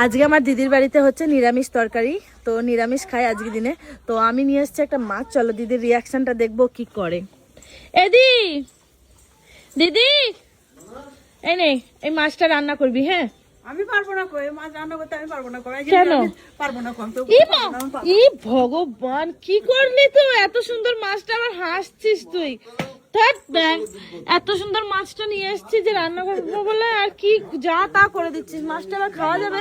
আজকে আমার দিদির বাড়িতে হচ্ছে নিরামিষ তরকারি, তো নিরামিষ খাই আজকে দিনে। তো আমি নিয়ে এসেছি একটা মাছ, চলো দিদির রিয়াকশনটা দেখবো কি করে। এদি দিদি এই নে, এই মাছটা রান্না করবি। হ্যাঁ আমি পারবো না, কই মাছ রান্না করতে আমি পারবো না, কই কেন? পারবো না, কম তো ই ভগবান, কি করলি তুই? এত সুন্দর মাছটা আবার হাসছিস তুই? এত সুন্দর মাছটা নিয়ে এসেছি যে রান্না করবো বলে, আর কি যা তা করে দিচ্ছিস। মাছটা আবার খাওয়া যাবে?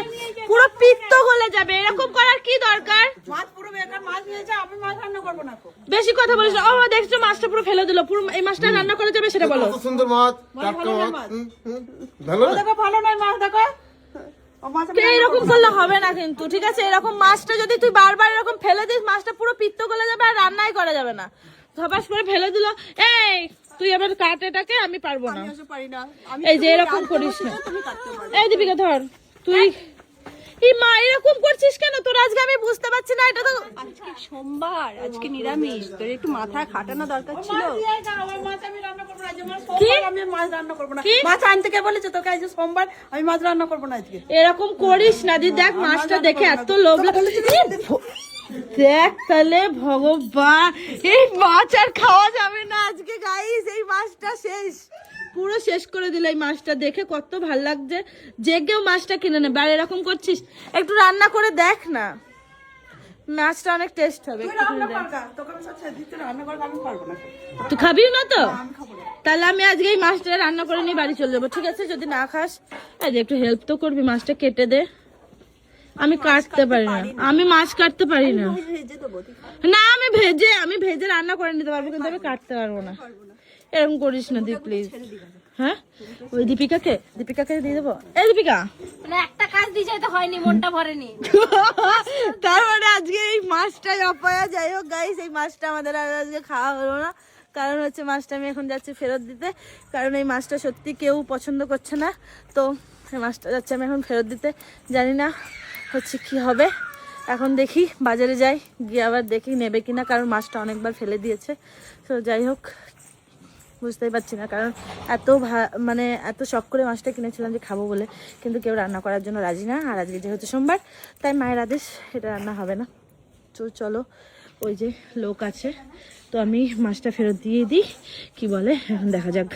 পুরো পিত্ত গলে যাবে, এরকম করার কি দরকার? মাছ পুরো বেকার মাছ নিয়েছে, আমি মাছ রান্না করবো না। বেশি কথা বলিস না। ও দেখছো মাছটা পুরো ফেলে দিল। পুরো এই মাছটা রান্না করা যাবে সেটা বলো। কত সুন্দর মাছ, টাটকা মাছ। ভালো না? দেখো ভালো নয় মাছ, দেখো এরকম করলে হবে না কিন্তু, ঠিক আছে? এরকম মাছটা যদি তুই বারবার এরকম ফেলে দিস, মাছটা পুরো পিত্ত গলে যাবে আর রান্নাই করা যাবে না। ধপাস করে ফেলে দিল। এই তুই আবার কাট এটাকে, আমি পারবো না। পারি না আমি, এই যে এরকম করিস না। তুমি কাটতে পারো। এই দীপিকা ধর তুই। এই মা এরকম করছিস কেন তোর? আজকে আমি বুঝতে পারছি না, এটা তো আজকে সোমবার, আজকে নিরামিষ, তোর একটু মাথা খাটানো দরকার ছিল। আমার মাছ আমি রান্না করবো না, আজ আমার সোমবার, আমি মাছ রান্না করবো না। মাছ আনতে কে বলেছে তোকে? আজ সোমবার, আমি মাছ রান্না করবো না আজকে। এরকম করিস না দিদি। দেখ মাছটা দেখে এত লোভ দেখ তাহলে। ভগবান, এই মাছ আর খাওয়া যাবে না আজকে গাইস। এই মাছটা শেষ, পুরো শেষ করে দিল। এই মাছটা দেখে কত ভাল লাগছে, যে কেউ মাছটা কিনে নেবে। আর এরকম করছিস, একটু রান্না করে দেখ না, মাছটা অনেক টেস্ট হবে। তুই রান্না কর গা, তোকে আমি সব ছেড়ে দিতে, রান্না করতে আমি পারবো না। তুই খাবিও না তো? আমি খাবো না। তাহলে আমি আজকে এই মাছটা রান্না করে নিয়ে বাড়ি চলে যাবো, ঠিক আছে? যদি না খাস, এই যে একটু হেল্প তো করবি, মাছটা কেটে দে। আমি কাটতে পারি না, আমি মাছ কাটতে পারি না। ভেজে দেবো, তুই খা। না আমি ভেজে রান্না করে নিতে পারবো, কিন্তু আমি কাটতে পারবো না। এরকম করিস না দি প্লিজ। হ্যাঁ ওই দীপিকাকে দিয়ে দেবো। এই দীপিকা, মানে একটা কাজ দিয়ে যেতে হয়নি, মনটা ভরেনি। তারপরে আজকে এই মাছটাই অপয়া। যাই হোক গাইস, এই মাছটা আমাদের আর আজকে খাওয়া হলো না, কারণ হচ্ছে মাছটা আমি এখন যাচ্ছি ফেরত দিতে, কারণ এই মাছটা সত্যি কেউ পছন্দ করছে না। তো এই মাছটা যাচ্ছে আমি এখন ফেরত দিতে। জানি না হচ্ছে কি হবে, এখন দেখি বাজারে যাই, গিয়ে আবার দেখি নেবে কিনা, কারণ মাছটা অনেকবার ফেলে দিয়েছে। তো যাই হোক, বুঝতেই পারছি না, কারণ মানে এত শখ করে মাছটা কিনেছিলাম যে খাবো বলে, কিন্তু কেউ রান্না করার জন্য রাজি না। আর আজকে যেহেতু সোমবার, তাই মায়ের আদেশ, এটা রান্না হবে না। তো চলো, ওই যে লোক আছে, তো আমি মাছটা ফেরত দিয়ে দিই, কি বলে এখন দেখা যাক।